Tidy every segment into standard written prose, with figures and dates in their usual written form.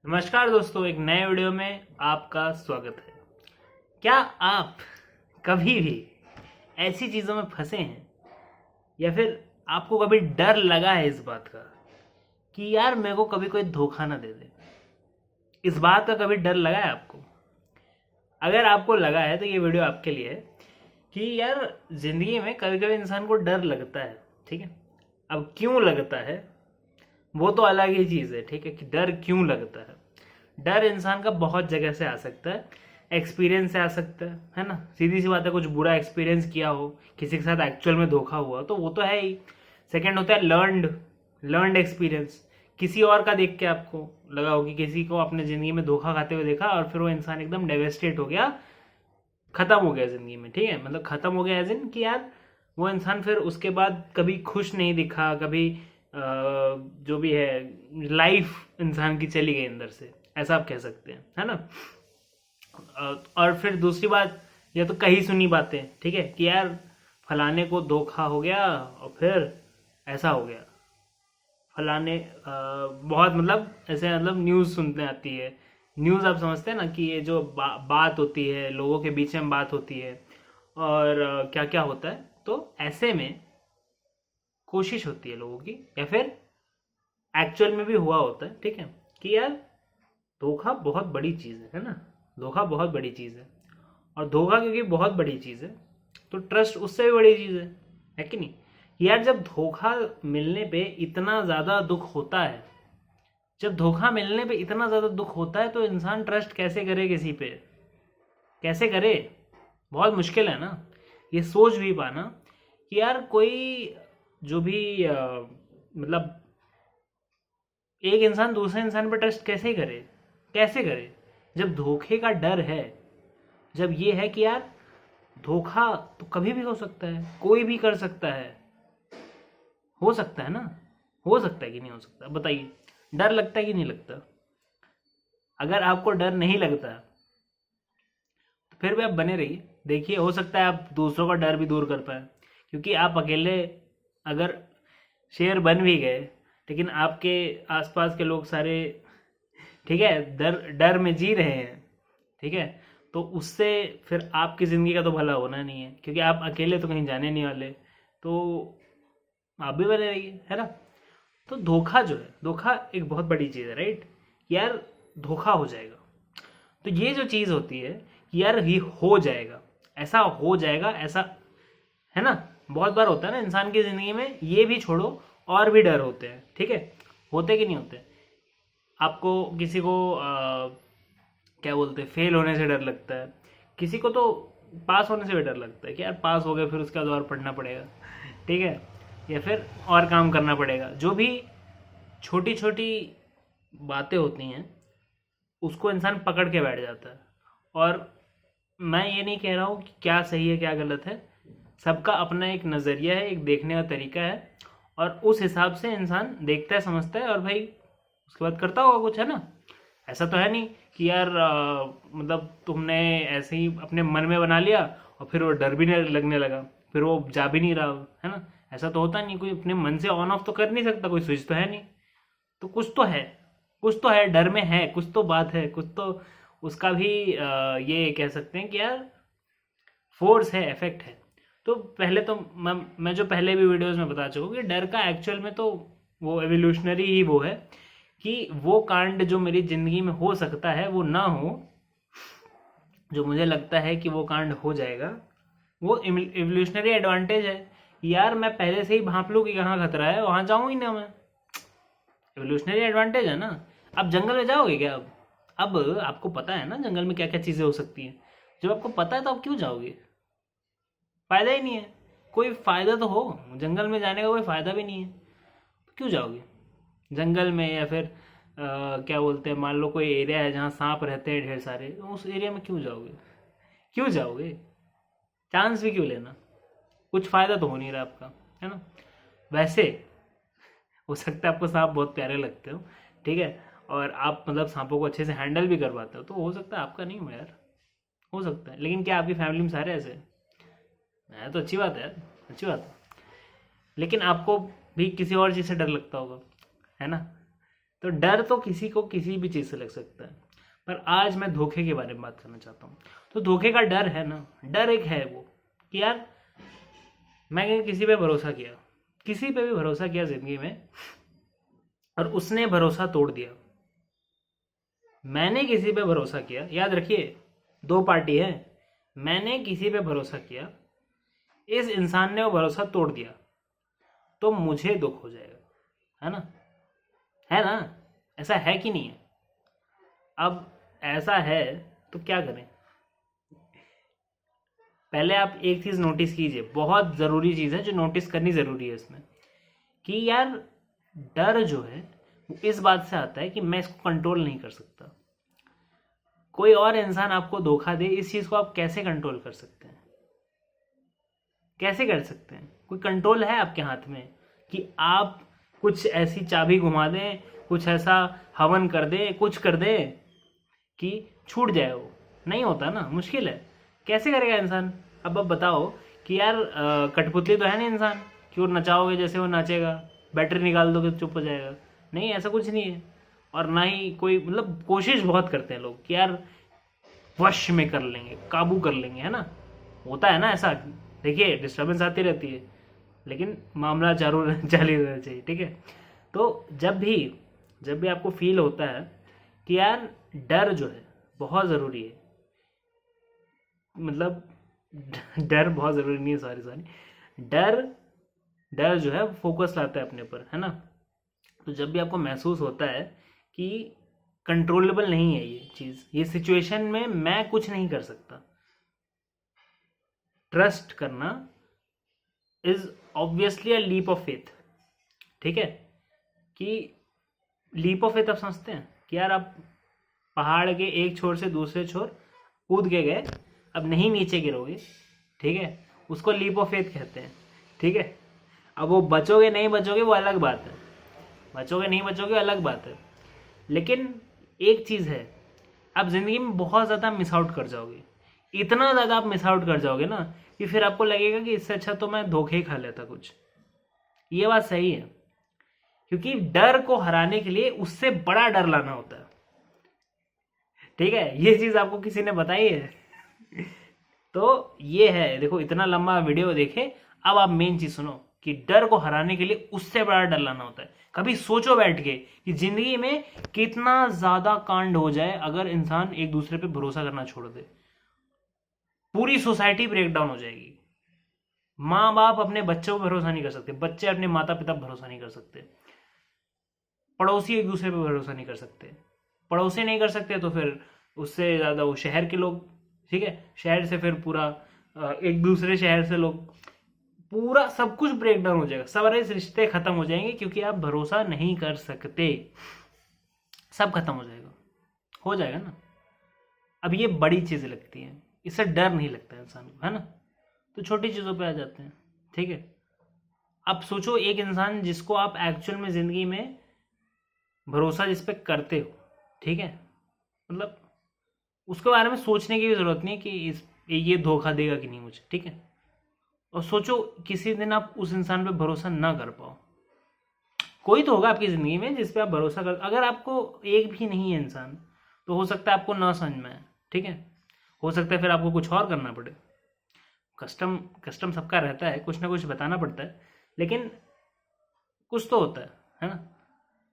नमस्कार दोस्तों, एक नए वीडियो में आपका स्वागत है। क्या आप कभी भी ऐसी चीज़ों में फंसे हैं या फिर आपको कभी डर लगा है इस बात का कि यार मेरे को कभी कोई धोखा ना दे दे? इस बात का कभी डर लगा है आपको? अगर आपको लगा है तो ये वीडियो आपके लिए है कि यार ज़िंदगी में कभी कभी इंसान को डर लगता है। ठीक है, अब क्यों लगता है वो तो अलग ही चीज़ है। ठीक है, कि डर क्यों लगता है। डर इंसान का बहुत जगह से आ सकता है। एक्सपीरियंस से आ सकता है ना। सीधी सी बात है, कुछ बुरा एक्सपीरियंस किया हो, किसी के साथ एक्चुअल में धोखा हुआ तो वो तो है ही। सेकंड होता है लर्नड एक्सपीरियंस। किसी और का देख के आपको लगा हो कि किसी को अपने ज़िंदगी में धोखा खाते हुए देखा और फिर वो इंसान एकदम डेवेस्टेट हो गया, ख़त्म हो गया ज़िंदगी में। ठीक है, मतलब ख़त्म हो गया एज इन कि यार वो इंसान फिर उसके बाद कभी खुश नहीं दिखा, कभी जो भी है लाइफ इंसान की चली गई अंदर से, ऐसा आप कह सकते हैं, है ना। और फिर दूसरी बात, या तो कही सुनी बातें, ठीक है, कि यार फलाने को धोखा हो गया और फिर ऐसा हो गया। फलाने बहुत मतलब ऐसे मतलब न्यूज़ सुनते आती है। न्यूज़ आप समझते हैं ना कि ये जो बात होती है लोगों के बीच में, बात होती है और क्या क्या होता है। तो ऐसे में कोशिश होती है लोगों की, या फिर एक्चुअल में भी हुआ होता है, ठीक है, कि यार धोखा बहुत बड़ी चीज़ है ना। धोखा बहुत बड़ी चीज़ है, और धोखा क्योंकि बहुत बड़ी चीज़ है तो ट्रस्ट उससे भी बड़ी चीज़ है कि नहीं। यार जब धोखा मिलने पे इतना ज़्यादा दुख होता है, जब धोखा मिलने पे इतना ज़्यादा दुख होता है तो इंसान ट्रस्ट कैसे करे किसी पे? कैसे करे? बहुत मुश्किल है ना ये सोच भी पाना कि यार कोई जो भी मतलब एक इंसान दूसरे इंसान पर ट्रस्ट कैसे करे, कैसे करे जब धोखे का डर है। जब ये है कि यार धोखा तो कभी भी हो सकता है, कोई भी कर सकता है। हो सकता है ना, हो सकता है कि नहीं हो सकता, बताइए। डर लगता है कि नहीं लगता? अगर आपको डर नहीं लगता तो फिर भी आप बने रहिए, देखिए हो सकता है आप दूसरों का डर भी दूर कर पाए। क्योंकि आप अकेले अगर शेर बन भी गए, लेकिन आपके आसपास के लोग सारे, ठीक है, डर डर में जी रहे हैं, ठीक है, तो उससे फिर आपकी ज़िंदगी का तो भला होना नहीं है। क्योंकि आप अकेले तो कहीं जाने नहीं वाले, तो आप भी बने रहिए, है ना। तो धोखा जो है, धोखा एक बहुत बड़ी चीज़ है, राइट। यार धोखा हो जाएगा तो ये जो चीज़ होती है कि यार ये हो जाएगा, ऐसा हो जाएगा, ऐसा, है ना। बहुत बार होता है ना इंसान की ज़िंदगी में, ये भी छोड़ो और भी डर होते हैं, ठीक है। होते कि नहीं होते? आपको किसी को क्या बोलते हैं, फेल होने से डर लगता है। किसी को तो पास होने से भी डर लगता है कि यार पास हो गए फिर उसके बाद और पढ़ना पड़ेगा, ठीक है, या फिर और काम करना पड़ेगा। जो भी छोटी छोटी बातें होती हैं उसको इंसान पकड़ के बैठ जाता है। और मैं ये नहीं कह रहा हूँ कि क्या सही है क्या गलत है, सबका अपना एक नज़रिया है, एक देखने का तरीका है, और उस हिसाब से इंसान देखता है, समझता है, और भाई उसके बाद करता होगा कुछ, है ना। ऐसा तो है नहीं कि यार मतलब तुमने ऐसे ही अपने मन में बना लिया और फिर वो डर भी नहीं लगने लगा, फिर वो जा भी नहीं रहा, है ना। ऐसा तो होता नहीं, कोई अपने मन से ऑन ऑफ तो कर नहीं सकता, कोई स्विच तो है नहीं। तो कुछ तो है, कुछ तो है, डर में है कुछ तो बात है, कुछ तो उसका भी ये कह सकते हैं कि यार फोर्स है, इफेक्ट है। तो पहले तो मैं जो पहले भी वीडियोस में बता चुका हूँ कि डर का एक्चुअल में तो वो एवोल्यूशनरी ही वो है कि वो कांड जो मेरी ज़िंदगी में हो सकता है वो ना हो, जो मुझे लगता है कि वो कांड हो जाएगा, वो एवोल्यूशनरी एडवांटेज है। यार मैं पहले से ही भांप लूँ कि कहाँ खतरा है, वहाँ जाऊँ ही ना मैं। एवोल्यूशनरी एडवांटेज है ना। अब जंगल में जाओगे क्या? अब आपको पता है ना जंगल में क्या क्या चीज़ें हो सकती हैं। जब आपको पता है तो आप क्यों जाओगे? फ़ायदा ही नहीं है। कोई फ़ायदा तो हो, जंगल में जाने का कोई फ़ायदा भी नहीं है, तो क्यों जाओगे जंगल में? या फिर क्या बोलते हैं, मान लो कोई एरिया है जहाँ सांप रहते हैं ढेर सारे, तो उस एरिया में क्यों जाओगे? क्यों जाओगे? चांस भी क्यों लेना? कुछ फ़ायदा तो हो नहीं रहा आपका, है ना। वैसे हो सकता है आपको सांप बहुत प्यारे लगते हो, ठीक है, और आप मतलब सांपों को अच्छे से हैंडल भी कर पाते हो, तो हो सकता है आपका नहीं हो यार, हो सकता है। लेकिन क्या आपकी फैमिली में सारे ऐसे हैं? है तो अच्छी बात है यार, अच्छी बात है। लेकिन आपको भी किसी और चीज़ से डर लगता होगा, है ना। तो डर तो किसी को किसी भी चीज़ से लग सकता है, पर आज मैं धोखे के बारे में बात करना चाहता हूँ। तो धोखे का डर है ना, डर एक है वो कि यार मैंने किसी पे भरोसा किया, किसी पे भी भरोसा किया ज़िंदगी में, और उसने भरोसा तोड़ दिया। मैंने किसी पे भरोसा किया, याद रखिए 2 पार्टी है, मैंने किसी पे भरोसा किया, इस इंसान ने वो भरोसा तोड़ दिया, तो मुझे दुख हो जाएगा, है ना? है ना? ऐसा है कि नहीं है? अब ऐसा है तो क्या करें? पहले आप एक चीज़ नोटिस कीजिए, बहुत ज़रूरी चीज़ है जो नोटिस करनी ज़रूरी है इसमें, कि यार डर जो है वो इस बात से आता है कि मैं इसको कंट्रोल नहीं कर सकता। कोई और इंसान आपको धोखा दे, इस चीज़ को आप कैसे कंट्रोल कर सकते हैं? कैसे कर सकते हैं? कोई कंट्रोल है आपके हाथ में कि आप कुछ ऐसी चाबी घुमा दें, कुछ ऐसा हवन कर दें, कुछ कर दें कि छूट जाए? वो नहीं होता ना, मुश्किल है। कैसे करेगा इंसान? अब आप बताओ कि यार कठपुतली तो है नहीं इंसान कि वो नचाओगे जैसे वो नाचेगा, बैटरी निकाल दोगे तो चुप हो जाएगा। नहीं, ऐसा कुछ नहीं है। और ना ही कोई, मतलब कोशिश बहुत करते हैं लोग कि यार वश में कर लेंगे, काबू कर लेंगे, है ना? होता है ना ऐसा। देखिए डिस्टर्बेंस आती रहती है, लेकिन मामला जारी रहना चाहिए, ठीक है? तो जब भी आपको फील होता है कि यार डर जो है बहुत ज़रूरी है, मतलब डर बहुत ज़रूरी नहीं है, सॉरी, डर जो है फोकस लाता है अपने पर, है ना? तो जब भी आपको महसूस होता है कि कंट्रोलेबल नहीं है ये चीज़, ये सिचुएशन में मैं कुछ नहीं कर सकता, ट्रस्ट करना is obviously a leap of faith, ठीक है? कि लीप ऑफ फेथ आप समझते हैं कि यार आप पहाड़ के एक छोर से दूसरे छोर कूद के गए, अब नहीं नीचे गिरोगे, ठीक है? उसको लीप ऑफ फेथ कहते हैं, ठीक है? अब वो बचोगे नहीं बचोगे वो अलग बात है, बचोगे नहीं बचोगे अलग बात है, लेकिन एक चीज़ है, आप ज़िंदगी में बहुत ज़्यादा मिस आउट कर जाओगे, इतना ज़्यादा आप मिस आउट कर जाओगे ना कि फिर आपको लगेगा कि इससे अच्छा तो मैं धोखे ही खा लेता कुछ। ये बात सही है, क्योंकि डर को हराने के लिए उससे बड़ा डर लाना होता है, ठीक है? ये चीज़ आपको किसी ने बताई है? तो ये है, देखो इतना लंबा वीडियो देखे, अब आप मेन चीज़ सुनो कि डर को हराने के लिए उससे बड़ा डर लाना होता है। कभी सोचो बैठ के कि जिंदगी में कितना ज्यादा कांड हो जाए अगर इंसान एक दूसरे पे भरोसा करना छोड़ दे। पूरी सोसाइटी ब्रेक डाउन हो जाएगी। माँ बाप अपने बच्चों पर भरोसा नहीं कर सकते, बच्चे अपने माता पिता पर भरोसा नहीं कर सकते, पड़ोसी एक दूसरे पर भरोसा नहीं कर सकते, पड़ोसी नहीं कर सकते तो फिर उससे ज़्यादा वो शहर के लोग, ठीक है? शहर से फिर पूरा एक दूसरे शहर से लोग, पूरा सब कुछ ब्रेक डाउन हो जाएगा, सारे रिश्ते खत्म हो जाएंगे क्योंकि आप भरोसा नहीं कर सकते, सब खत्म हो जाएगा ना। अब ये बड़ी चीज़ें लगती हैं, इससे डर नहीं लगता इंसान को, है ना? तो छोटी चीज़ों पे आ जाते हैं, ठीक है? अब सोचो एक इंसान जिसको आप एक्चुअल में ज़िंदगी में भरोसा जिस पे करते हो, ठीक है? मतलब उसके बारे में सोचने की भी ज़रूरत नहीं कि ये धोखा देगा कि नहीं मुझे, ठीक है? और सोचो किसी दिन आप उस इंसान पे भरोसा ना कर पाओ, कोई तो होगा आपकी ज़िंदगी में जिस पे आप भरोसा कर, अगर आपको एक भी नहीं है इंसान तो हो सकता है आपको ना समझ में आए, ठीक है? हो सकता है फिर आपको कुछ और करना पड़े, कस्टम सबका रहता है, कुछ ना कुछ बताना पड़ता है, लेकिन कुछ तो होता है ना?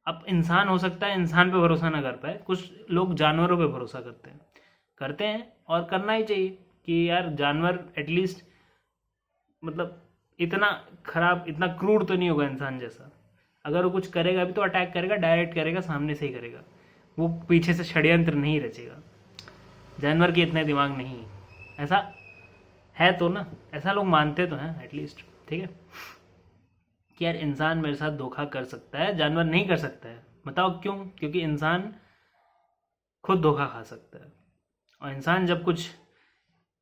अब इंसान हो सकता है इंसान पे भरोसा ना कर पाए, कुछ लोग जानवरों पे भरोसा करते हैं और करना ही चाहिए कि यार जानवर एटलीस्ट, मतलब इतना खराब, इतना क्रूर तो नहीं होगा इंसान जैसा। अगर वो कुछ करेगा भी तो अटैक करेगा, डायरेक्ट करेगा, सामने से ही करेगा, वो पीछे से षड्यंत्र नहीं रचेगा। जानवर के इतने दिमाग नहीं, ऐसा है तो ना, ऐसा लोग मानते तो हैं एटलीस्ट, ठीक है? कि यार इंसान मेरे साथ धोखा कर सकता है, जानवर नहीं कर सकता है। बताओ क्यों? क्योंकि इंसान खुद धोखा खा सकता है, और इंसान जब कुछ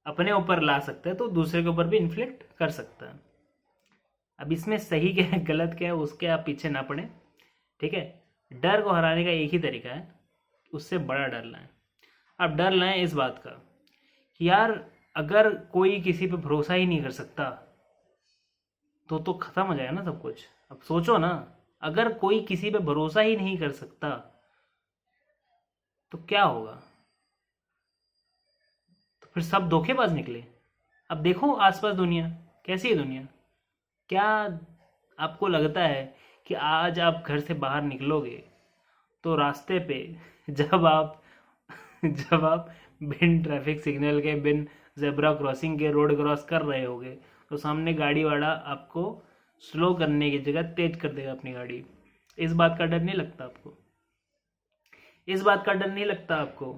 अपने ऊपर ला सकता है तो दूसरे के ऊपर भी इन्फ्लिक्ट कर सकता है। अब इसमें सही क्या है गलत क्या है उसके आप पीछे ना पड़े, ठीक है? डर को हराने का एक ही तरीका है, उससे बड़ा डर लाएं। आप डर लाएं इस बात का कि यार अगर कोई किसी पे भरोसा ही नहीं कर सकता तो खत्म हो जाएगा ना सब कुछ। अब सोचो ना, अगर कोई किसी पे भरोसा ही नहीं कर सकता तो क्या होगा? तो फिर सब धोखेबाज निकले। अब देखो आसपास दुनिया कैसी है। दुनिया क्या आपको लगता है कि आज आप घर से बाहर निकलोगे तो रास्ते पे जब आप जब आप बिन ट्रैफिक सिग्नल के, बिन जेब्रा क्रॉसिंग के रोड क्रॉस कर रहे होगे तो सामने गाड़ी वाला आपको स्लो करने की जगह तेज कर देगा अपनी गाड़ी। इस बात का डर नहीं लगता आपको? इस बात का डर नहीं लगता आपको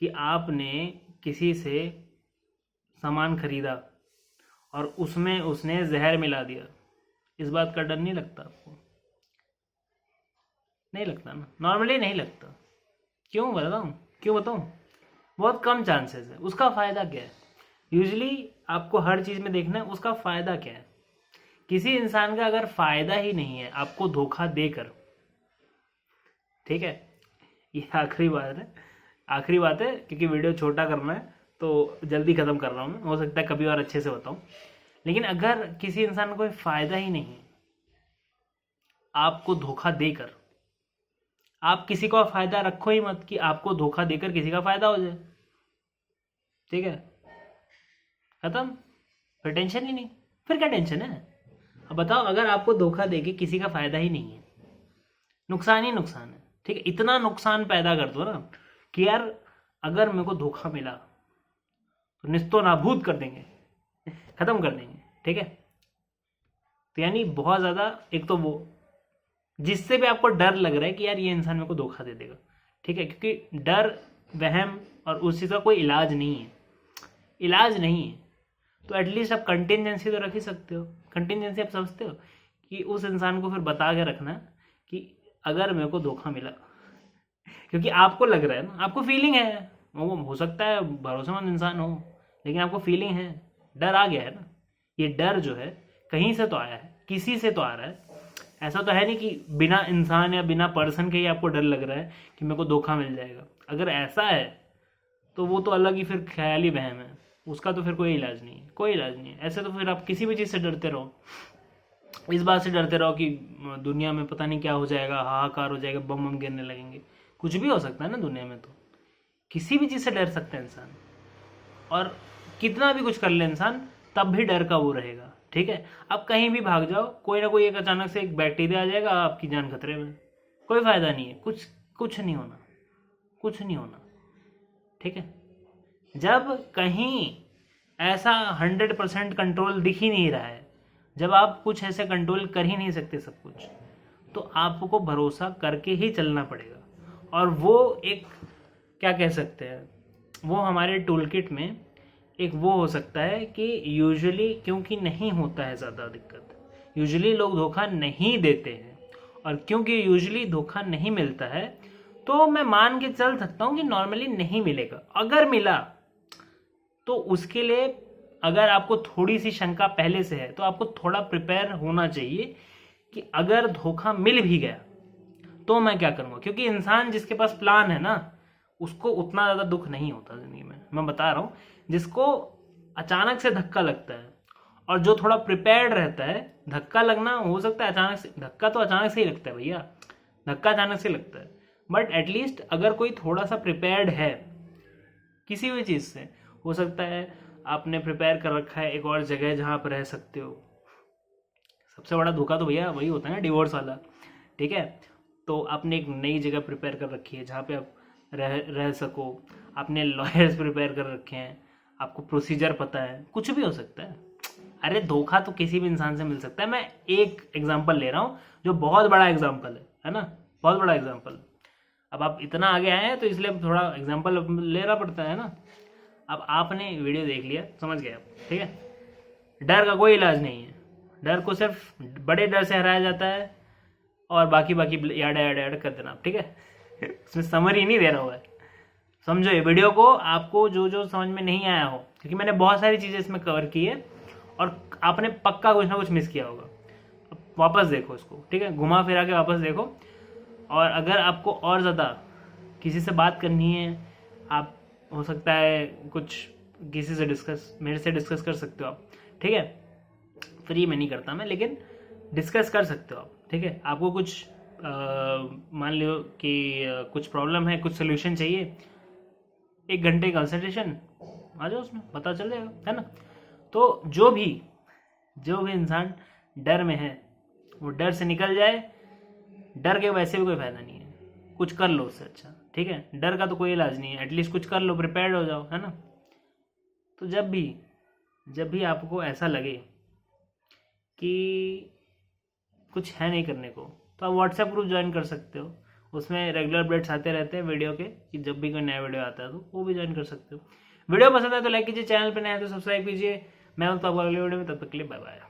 कि आपने किसी से सामान खरीदा और उसमें उसने जहर मिला दिया? इस बात का डर नहीं लगता आपको? नहीं लगता ना, नॉर्मली नहीं लगता। क्यों बताऊं? बहुत कम चांसेस है। उसका फायदा क्या है? यूजली आपको हर चीज में देखना है उसका फायदा क्या है। किसी इंसान का अगर फायदा ही नहीं है आपको धोखा देकर, ठीक है, ये आखिरी बात है क्योंकि वीडियो छोटा करना है तो जल्दी खत्म कर रहा हूँ मैं, हो सकता है कभी और अच्छे से बताऊं। लेकिन अगर किसी इंसान को कोई फायदा ही नहीं है आपको धोखा देकर, आप किसी का फायदा रखो ही मत कि आपको धोखा देकर किसी का फायदा हो जाए, ठीक है, खत्म। फिर टेंशन ही नहीं, फिर क्या टेंशन है? अब बताओ, अगर आपको धोखा देके किसी का फायदा ही नहीं है, नुकसान ही नुकसान है, ठीक है, इतना नुकसान पैदा कर दो ना कि यार अगर मेरे को धोखा मिला तो निस्तो नाबूद कर देंगे, खत्म कर देंगे, ठीक है। तो यानी बहुत ज्यादा, एक तो वो जिससे भी आपको डर लग रहा है कि यार ये इंसान मेरे को धोखा दे देगा, ठीक है, क्योंकि डर, वहम और उस चीज का कोई इलाज नहीं है, तो एटलीस्ट आप कंटिजेंसी तो रख ही सकते हो। कंटिजेंसी आप समझते हो कि उस इंसान को फिर बता के रखना कि अगर मेरे को धोखा मिला, क्योंकि आपको लग रहा है ना, आपको फीलिंग है, वो हो सकता है भरोसेमंद इंसान हो लेकिन आपको फीलिंग है, डर आ गया है ना। ये डर जो है कहीं से तो आया है, किसी से तो आ रहा है। ऐसा तो है नहीं कि बिना इंसान या बिना पर्सन के ही आपको डर लग रहा है कि मेरे को धोखा मिल जाएगा। अगर ऐसा है तो वो तो अलग ही फिर ख्याली वहम है, उसका तो फिर कोई इलाज नहीं है। ऐसे तो फिर आप किसी भी चीज़ से डरते रहो, इस बात से डरते रहो कि दुनिया में पता नहीं क्या हो जाएगा, हाहाकार हो जाएगा, बम बम गिरने लगेंगे, कुछ भी हो सकता है ना दुनिया में। तो किसी भी चीज़ से डर सकता है इंसान, और कितना भी कुछ कर ले इंसान तब भी डर का वो रहेगा, ठीक है। अब कहीं भी भाग जाओ, कोई ना कोई एक अचानक से एक बैक्टीरिया आ जाएगा, आपकी जान खतरे में, कोई फायदा नहीं है, कुछ नहीं होना, ठीक है। जब कहीं ऐसा 100% कंट्रोल दिख ही नहीं रहा है, जब आप कुछ ऐसे कंट्रोल कर ही नहीं सकते सब कुछ, तो आपको भरोसा करके ही चलना पड़ेगा। और वो एक, क्या कह सकते हैं, वो हमारे टूल किट में एक वो हो सकता है कि यूजुअली, क्योंकि नहीं होता है ज़्यादा दिक्कत, यूजुअली लोग धोखा नहीं देते हैं, और क्योंकि यूजुअली धोखा नहीं मिलता है तो मैं मान के चल सकता हूँ कि नॉर्मली नहीं मिलेगा। अगर मिला तो उसके लिए अगर आपको थोड़ी सी शंका पहले से है तो आपको थोड़ा प्रिपेयर होना चाहिए कि अगर धोखा मिल भी गया तो मैं क्या करूँगा। क्योंकि इंसान जिसके पास प्लान है ना, उसको उतना ज़्यादा दुख नहीं होता ज़िंदगी में, मैं बता रहा हूँ। जिसको अचानक से धक्का लगता है और जो थोड़ा प्रिपेयर्ड रहता है, धक्का लगना हो सकता है अचानक से, धक्का तो अचानक से ही लगता है भैया, धक्का अचानक से लगता है, बट एटलीस्ट अगर कोई थोड़ा सा प्रिपेयर्ड है किसी भी चीज़ से, हो सकता है आपने प्रिपेयर कर रखा है एक और जगह जहाँ आप रह सकते हो। सबसे बड़ा धोखा तो भैया वही होता है ना, डिवोर्स वाला, ठीक है। तो आपने एक नई जगह प्रिपेयर कर रखी है जहाँ पे आप रह सको, आपने लॉयर्स प्रिपेयर कर रखे हैं, आपको प्रोसीजर पता है, कुछ भी हो सकता है। अरे धोखा तो किसी भी इंसान से मिल सकता है। मैं एक एग्जांपल ले रहा हूँ जो बहुत बड़ा एग्जांपल है ना, बहुत बड़ा एग्जांपल। अब आप इतना आगे आए हैं तो इसलिए थोड़ा एग्जांपल लेना पड़ता है ना। अब आपने वीडियो देख लिया, समझ गए आप, ठीक है। डर का कोई इलाज नहीं है, डर को सिर्फ बड़े डर से हराया जाता है और बाकी याड कर देना, ठीक है। उसमें समरी नहीं दे रहा हुआ है, समझो ये वीडियो को। आपको जो जो समझ में नहीं आया हो, क्योंकि मैंने बहुत सारी चीज़ें इसमें कवर की है और आपने पक्का कुछ ना कुछ मिस किया होगा, वापस देखो इसको, ठीक है, घुमा फिरा के वापस देखो। और अगर आपको और ज़्यादा किसी से बात करनी है, आप हो सकता है कुछ किसी से मेरे से डिस्कस कर सकते हो आप, ठीक है। फ्री में नहीं करता मैं, लेकिन डिस्कस कर सकते हो आप, ठीक है, आपको कुछ मान लो कि कुछ प्रॉब्लम है, कुछ सोल्यूशन चाहिए, 1 घंटे कंसल्टेशन, आ जाओ, उसमें पता चल जाएगा, है ना। तो जो भी इंसान डर में है वो डर से निकल जाए। डर के वैसे भी कोई फायदा नहीं है, कुछ कर लो उससे अच्छा, ठीक है। डर का तो कोई इलाज नहीं है, एटलीस्ट कुछ कर लो, प्रिपेयर्ड हो जाओ, है ना। तो जब भी आपको ऐसा लगे कि कुछ है नहीं करने को, तो आप व्हाट्सएप ग्रुप ज्वाइन कर सकते हो। उसमें रेगुलर अपडेट्स आते रहते हैं वीडियो के, कि जब भी कोई नया वीडियो आता है तो वो भी ज्वाइन कर सकते हो। वीडियो पसंद है तो लाइक कीजिए, चैनल पर नया है तो सब्सक्राइब कीजिए। मैं हूं तो आपको अगले वीडियो में, तब तक के लिए बाय बाय।